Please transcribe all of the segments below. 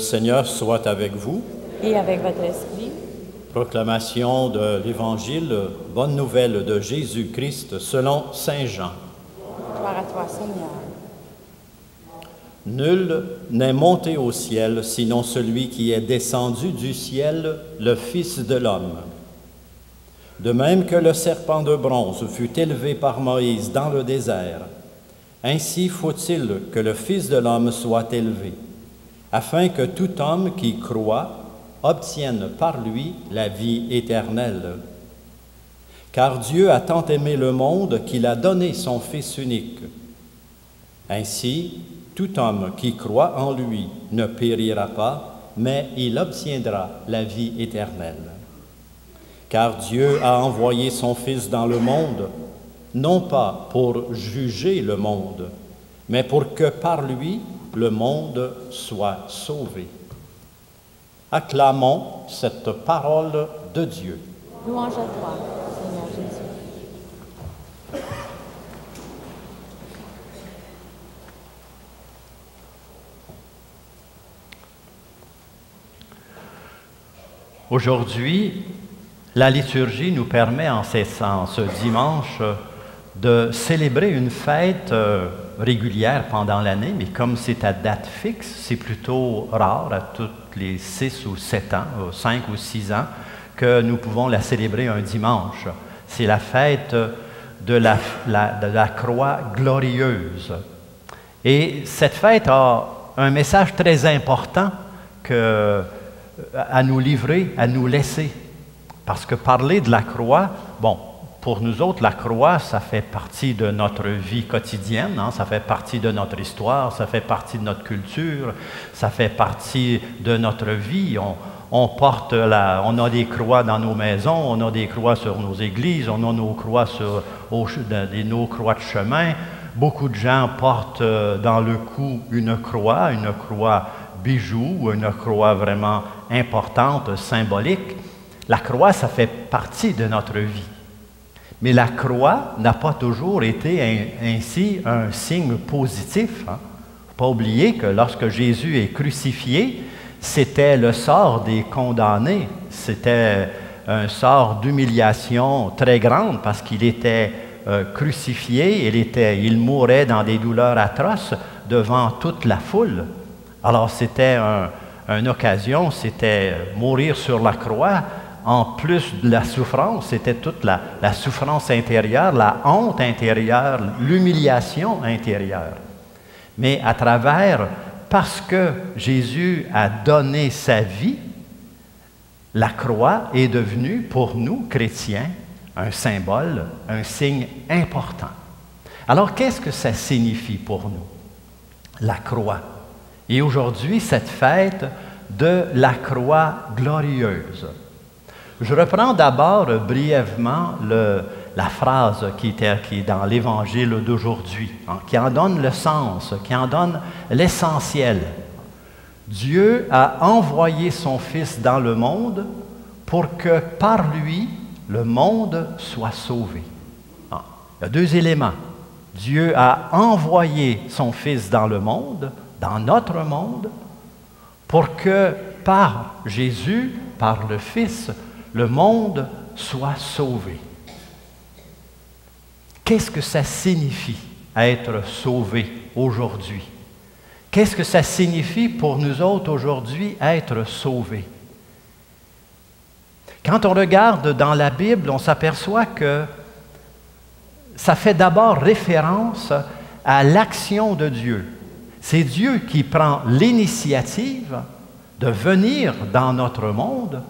Seigneur soit avec vous. Et avec votre esprit. Proclamation de l'Évangile, bonne nouvelle de Jésus-Christ selon Saint Jean. Gloire à toi, Seigneur. Nul n'est monté au ciel, sinon celui qui est descendu du ciel, le Fils de l'homme. De même que le serpent de bronze fut élevé par Moïse dans le désert, ainsi faut-il que le Fils de l'homme soit élevé, afin que tout homme qui croit obtienne par lui la vie éternelle. Car Dieu a tant aimé le monde qu'il a donné son Fils unique. Ainsi, tout homme qui croit en lui ne périra pas, mais il obtiendra la vie éternelle. Car Dieu a envoyé son Fils dans le monde, non pas pour juger le monde, mais pour que par lui le monde soit sauvé. Acclamons cette parole de Dieu. Louange à toi, Seigneur Jésus. Aujourd'hui, la liturgie nous permet en ce dimanche de célébrer une fête régulière pendant l'année, mais comme c'est à date fixe, c'est plutôt rare, à tous les 6 ou 7 ans, 5 ou 6 ans, que nous pouvons la célébrer un dimanche. C'est la fête de la croix glorieuse. Et cette fête a un message très important à nous livrer, à nous laisser. Parce que parler de la croix, bon, pour nous autres, la croix, ça fait partie de notre vie quotidienne, hein? Ça fait partie de notre histoire, ça fait partie de notre culture, ça fait partie de notre vie. On a des croix dans nos maisons, on a des croix sur nos églises, on a nos croix nos croix de chemin. Beaucoup de gens portent dans le cou une croix bijou, une croix vraiment importante, symbolique. La croix, ça fait partie de notre vie. Mais la croix n'a pas toujours été ainsi un signe positif. Il ne faut pas oublier que lorsque Jésus est crucifié, c'était le sort des condamnés. C'était un sort d'humiliation très grande parce qu'il était crucifié, il mourait dans des douleurs atroces devant toute la foule. Alors c'était une occasion, c'était mourir sur la croix. En plus de la souffrance, c'était toute la souffrance intérieure, la honte intérieure, l'humiliation intérieure. Mais parce que Jésus a donné sa vie, la croix est devenue pour nous, chrétiens, un symbole, un signe important. Alors, qu'est-ce que ça signifie pour nous, la croix? Et aujourd'hui, cette fête de la croix glorieuse. Je reprends d'abord brièvement la phrase qui est dans l'Évangile d'aujourd'hui, hein, qui en donne le sens, qui en donne l'essentiel. Dieu a envoyé son Fils dans le monde pour que par lui, le monde soit sauvé. Ah, il y a deux éléments. Dieu a envoyé son Fils dans le monde, dans notre monde, pour que par Jésus, par le Fils, le monde soit sauvé. Qu'est-ce que ça signifie être sauvé aujourd'hui? Qu'est-ce que ça signifie pour nous autres aujourd'hui être sauvés? Quand on regarde dans la Bible, on s'aperçoit que ça fait d'abord référence à l'action de Dieu. C'est Dieu qui prend l'initiative de venir dans notre monde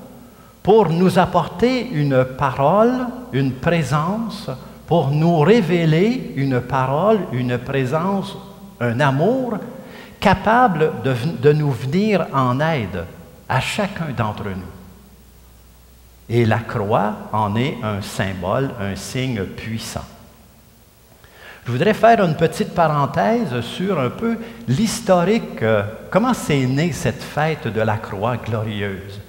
pour nous apporter une parole, une présence, pour nous révéler une parole, une présence, un amour capable de nous venir en aide à chacun d'entre nous. Et la croix en est un symbole, un signe puissant. Je voudrais faire une petite parenthèse sur un peu l'historique, comment c'est né cette fête de la croix glorieuse.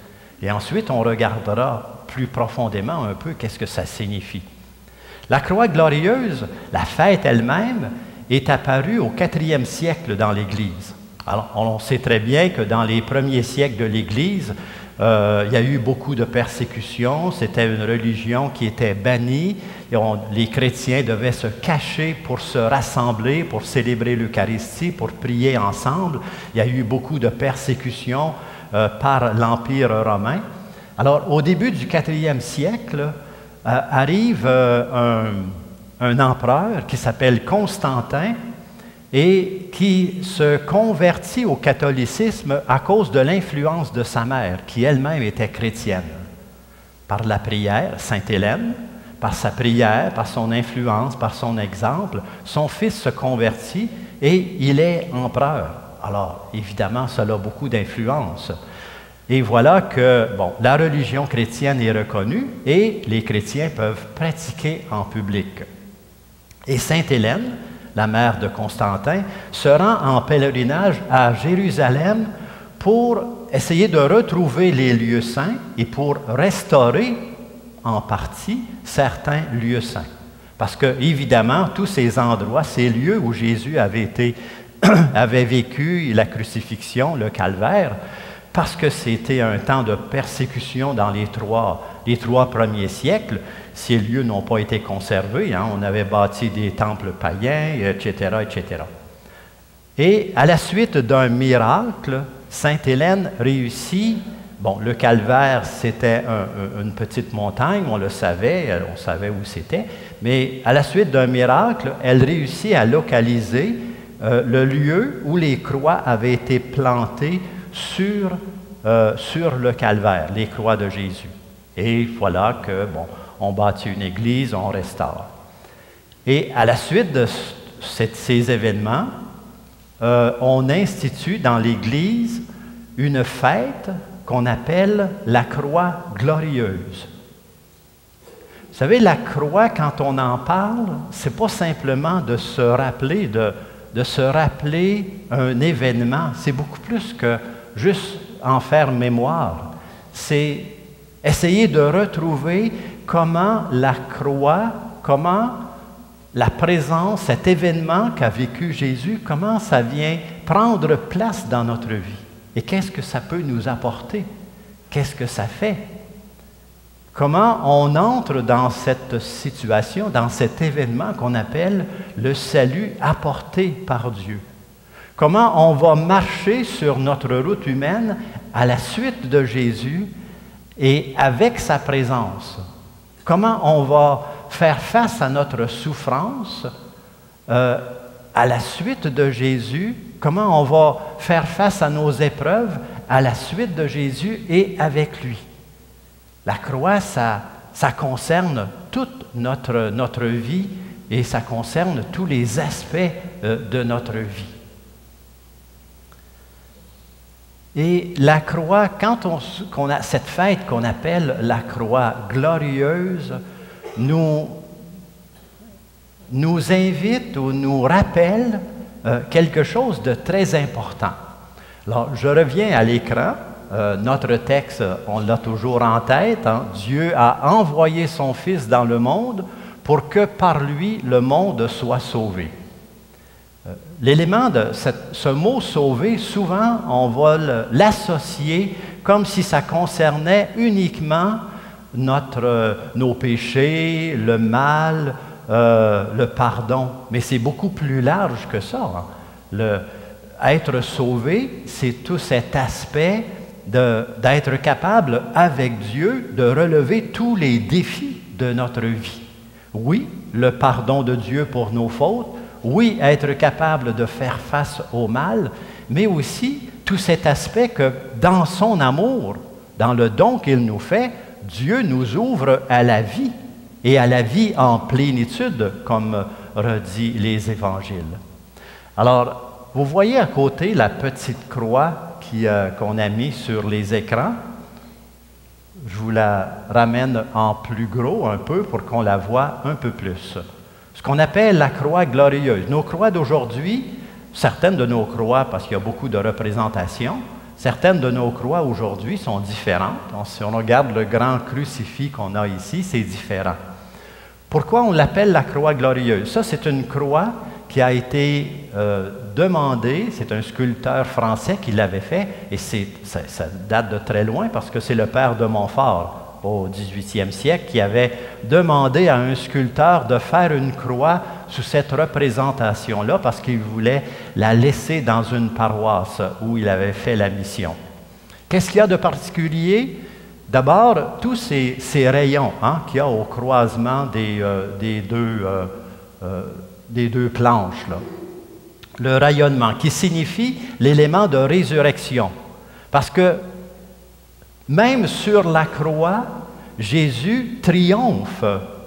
Et ensuite, on regardera plus profondément un peu qu'est-ce que ça signifie. La croix glorieuse, la fête elle-même, est apparue au 4e siècle dans l'Église. Alors, on sait très bien que dans les premiers siècles de l'Église, il y a eu beaucoup de persécutions. C'était une religion qui était bannie. Les chrétiens devaient se cacher pour se rassembler, pour célébrer l'Eucharistie, pour prier ensemble. Il y a eu beaucoup de persécutions par l'Empire romain. Alors, au début du IVe siècle, arrive un empereur qui s'appelle Constantin et qui se convertit au catholicisme à cause de l'influence de sa mère, qui elle-même était chrétienne. Par la prière, Sainte Hélène, par sa prière, par son influence, par son exemple, son fils se convertit et il est empereur. Alors, évidemment, cela a beaucoup d'influence. Et voilà que, la religion chrétienne est reconnue et les chrétiens peuvent pratiquer en public. Et Sainte Hélène, la mère de Constantin, se rend en pèlerinage à Jérusalem pour essayer de retrouver les lieux saints et pour restaurer en partie certains lieux saints. Parce que, évidemment, tous ces endroits, ces lieux où Jésus avait vécu la crucifixion, le calvaire, parce que c'était un temps de persécution dans les trois premiers siècles, ces lieux n'ont pas été conservés. On avait bâti des temples païens, etc., etc. Et à la suite d'un miracle, Sainte Hélène réussit. Le calvaire, c'était une petite montagne, on le savait, on savait où c'était. Mais à la suite d'un miracle, elle réussit à localiser le lieu où les croix avaient été plantées sur le calvaire, les croix de Jésus. Et voilà que, on bâtit une église, on restaure. Et à la suite de ces événements, on institue dans l'église une fête qu'on appelle la croix glorieuse. Vous savez, la croix, quand on en parle, c'est pas simplement de se rappeler, de se rappeler un événement, c'est beaucoup plus que juste en faire mémoire. C'est essayer de retrouver comment la croix, comment la présence, cet événement qu'a vécu Jésus, comment ça vient prendre place dans notre vie. Et qu'est-ce que ça peut nous apporter? Qu'est-ce que ça fait? Comment on entre dans cette situation, dans cet événement qu'on appelle le salut apporté par Dieu? Comment on va marcher sur notre route humaine à la suite de Jésus et avec sa présence? Comment on va faire face à notre souffrance à la suite de Jésus? Comment on va faire face à nos épreuves à la suite de Jésus et avec lui? La croix, ça concerne toute notre vie et ça concerne tous les aspects de notre vie. Et la croix, quand on a cette fête qu'on appelle la croix glorieuse, nous invite ou nous rappelle quelque chose de très important. Alors, je reviens à l'écran. Notre texte, on l'a toujours en tête. Dieu a envoyé son Fils dans le monde pour que par lui, le monde soit sauvé. L'élément de ce mot « sauver », souvent, on va l'associer comme si ça concernait uniquement nos péchés, le mal, le pardon. Mais c'est beaucoup plus large que ça. Être sauvé, c'est tout cet aspect d'être capable, avec Dieu, de relever tous les défis de notre vie. Oui, le pardon de Dieu pour nos fautes. Oui, être capable de faire face au mal, mais aussi tout cet aspect que dans son amour, dans le don qu'il nous fait, Dieu nous ouvre à la vie et à la vie en plénitude, comme redit les évangiles. Alors, vous voyez à côté la petite croix qu'on a mise sur les écrans. Je vous la ramène en plus gros un peu pour qu'on la voie un peu plus. Ce qu'on appelle la croix glorieuse. Nos croix d'aujourd'hui, certaines de nos croix, parce qu'il y a beaucoup de représentations, certaines de nos croix aujourd'hui sont différentes. Si on regarde le grand crucifix qu'on a ici, c'est différent. Pourquoi on l'appelle la croix glorieuse? Ça, c'est une croix qui a été demandé, c'est un sculpteur français qui l'avait fait, et ça date de très loin parce que c'est le père de Montfort, au 18e siècle, qui avait demandé à un sculpteur de faire une croix sous cette représentation-là parce qu'il voulait la laisser dans une paroisse où il avait fait la mission. Qu'est-ce qu'il y a de particulier? D'abord, tous ces rayons qu'il y a au croisement des deux planches, là. Le rayonnement, qui signifie l'élément de résurrection. Parce que même sur la croix, Jésus triomphe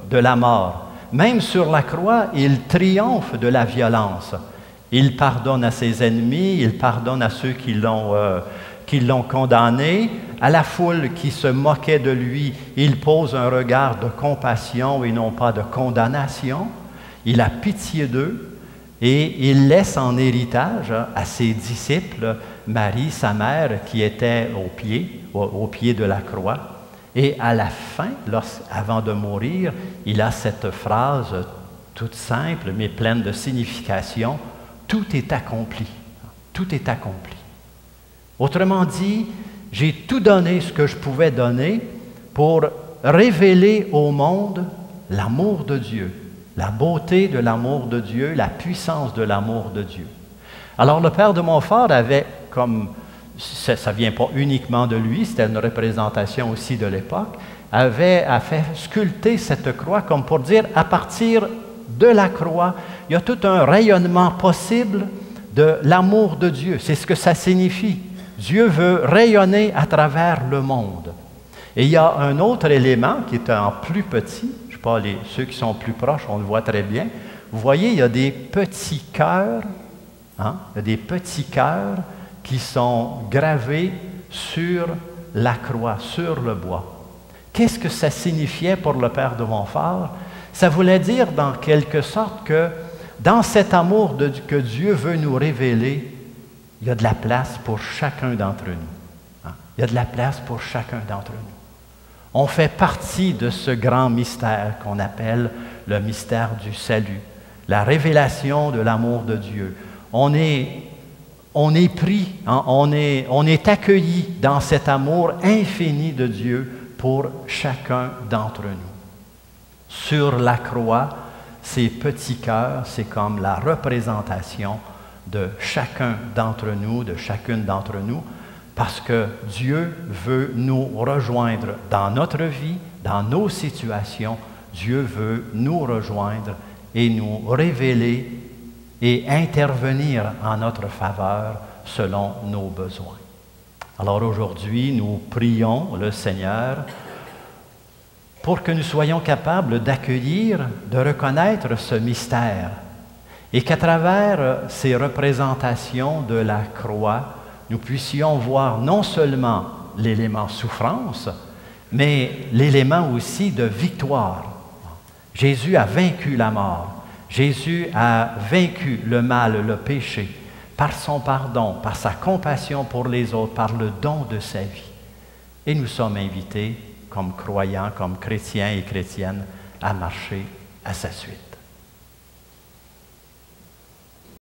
de la mort. Même sur la croix, il triomphe de la violence. Il pardonne à ses ennemis, il pardonne à ceux qui l'ont condamné. À la foule qui se moquait de lui, il pose un regard de compassion et non pas de condamnation. Il a pitié d'eux et il laisse en héritage à ses disciples Marie, sa mère, qui était au pied de la croix. Et à la fin, avant de mourir, il a cette phrase toute simple mais pleine de signification: tout est accompli. Tout est accompli. Autrement dit, j'ai tout donné ce que je pouvais donner pour révéler au monde l'amour de Dieu, la beauté de l'amour de Dieu, la puissance de l'amour de Dieu. Alors le père de Montfort avait, comme ça ne vient pas uniquement de lui, c'était une représentation aussi de l'époque, a fait sculpter cette croix comme pour dire, à partir de la croix, il y a tout un rayonnement possible de l'amour de Dieu. C'est ce que ça signifie. Dieu veut rayonner à travers le monde. Et il y a un autre élément qui est en plus petit, je ne sais pas, ceux qui sont plus proches, on le voit très bien. Vous voyez, il y a des petits cœurs, il y a des petits cœurs qui sont gravés sur la croix, sur le bois. Qu'est-ce que ça signifiait pour le père de Montfort? Ça voulait dire, dans quelque sorte, que dans cet amour que Dieu veut nous révéler, il y a de la place pour chacun d'entre nous. Il y a de la place pour chacun d'entre nous. On fait partie de ce grand mystère qu'on appelle le mystère du salut, la révélation de l'amour de Dieu. On est pris, on est accueilli dans cet amour infini de Dieu pour chacun d'entre nous. Sur la croix, ces petits cœurs, c'est comme la représentation de chacun d'entre nous, de chacune d'entre nous, parce que Dieu veut nous rejoindre dans notre vie, dans nos situations. Dieu veut nous rejoindre et nous révéler et intervenir en notre faveur selon nos besoins. Alors aujourd'hui, nous prions le Seigneur pour que nous soyons capables d'accueillir, de reconnaître ce mystère et qu'à travers ces représentations de la croix, nous puissions voir non seulement l'élément souffrance, mais l'élément aussi de victoire. Jésus a vaincu la mort. Jésus a vaincu le mal, le péché, par son pardon, par sa compassion pour les autres, par le don de sa vie. Et nous sommes invités, comme croyants, comme chrétiens et chrétiennes, à marcher à sa suite.